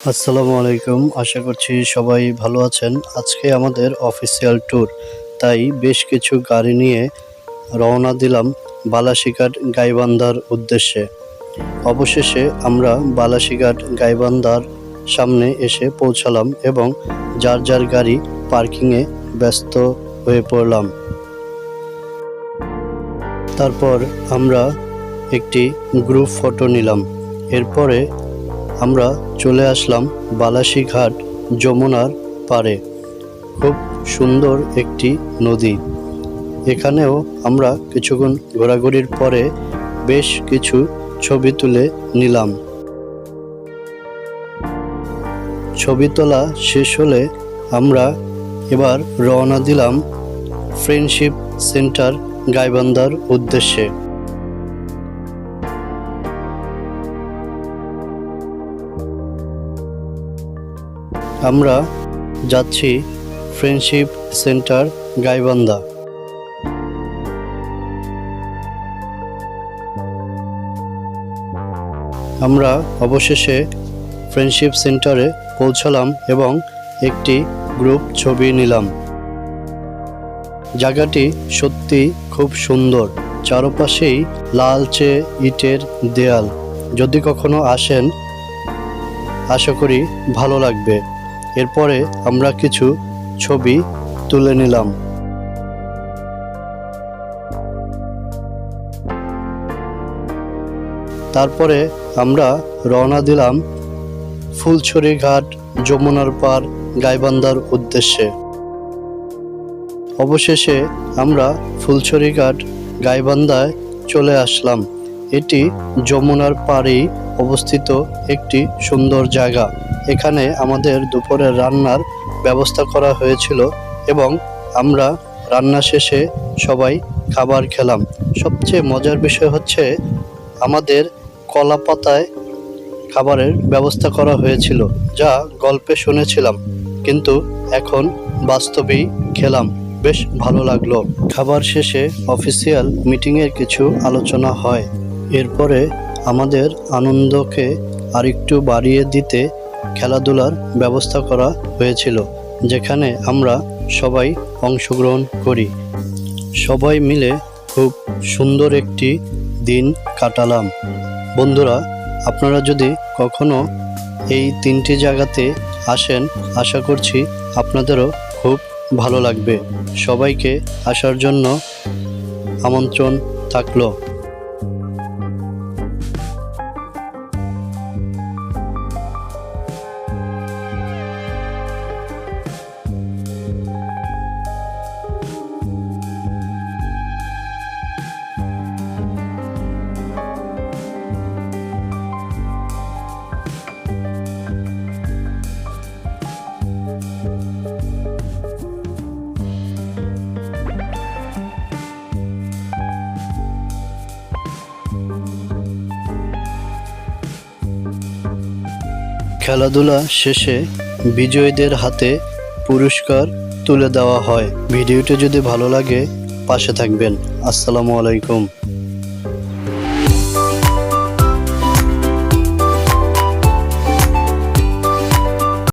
আসসালামু আলাইকুম। আশা করছি সবাই ভালো আছেন। আজকে আমাদের অফিসিয়াল ট্যুর। তাই বেশ কিছু গাড়ি নিয়ে রওনা দিলাম বালাসীঘাট গাইবান্ধার উদ্দেশ্যে। অবশেষে আমরা বালাসীঘাট গাইবান্ধার সামনে এসে পৌঁছালাম এবং যার যার গাড়ি পার্কিংয়ে ব্যস্ত হয়ে পড়লাম। তারপর আমরা একটি গ্রুপ ফটো নিলাম। এরপরে আমরা চলে আসলাম বালাসীঘাট যমুনার পাড়ে। খুব সুন্দর একটি নদী। এখানেও আমরা কিছুক্ষণ ঘোরাঘুরির পরে বেশ কিছু ছবি তুলে নিলাম। ছবি তোলা শেষ হলে আমরা এবার রওনা দিলাম ফ্রেন্ডশিপ সেন্টার গাইবান্ধার উদ্দেশ্যে। আমরা যাচ্ছি ফ্রেন্ডশিপ সেন্টার গাইবান্ধা। আমরা অবশেষে ফ্রেন্ডশিপ সেন্টারে পৌঁছালাম এবং একটি গ্রুপ ছবি নিলাম। জায়গাটি সত্যি খুব সুন্দর। চারপাশেই লালচে ইটের দেয়াল। যদি কখনো আসেন আশা করি ভালো লাগবে। এরপরে আমরা কিছু ছবি তুলে নিলাম। তারপরে আমরা রওনা দিলাম ফুলছড়ি ঘাট যমুনার পার গাইবান্ধার উদ্দেশ্যে। অবশেষে আমরা ফুলছড়ি ঘাট গাইবান্ধায় চলে আসলাম। এটি যমুনার পাড়েই অবস্থিত একটি সুন্দর জায়গা। এখানে আমাদের দুপুরের রান্নার ব্যবস্থা করা হয়েছিল এবং আমরা রান্না শেষে সবাই খাবার খেলাম। সবচেয়ে মজার বিষয় হচ্ছে আমাদের কলা পাতায় খাবারের ব্যবস্থা করা হয়েছিল, যা গল্পে শুনেছিলাম, কিন্তু এখন বাস্তবেই খেলাম। বেশ ভালো লাগলো। খাবার শেষে অফিসিয়াল মিটিংয়ের কিছু আলোচনা হয়। এরপরে আমাদের আনন্দকে আরেকটু বাড়িয়ে দিতে খেলাধুলার ব্যবস্থা করা হয়েছিল, যেখানে আমরা সবাই অংশগ্রহণ করি। সবাই মিলে খুব সুন্দর একটি দিন কাটালাম। বন্ধুরা, আপনারা যদি কখনো এই তিনটি জায়গাতে আসেন আশা করছি আপনাদেরও খুব ভালো লাগবে। সবাইকে আসার জন্য আমন্ত্রণ থাকলো। খেলাধুলা শেষে বিজয়ীদের হাতে পুরস্কার তুলে দেওয়া হয়। ভিডিওটি যদি ভালো লাগে পাশে থাকবেন। আসসালামু আলাইকুম।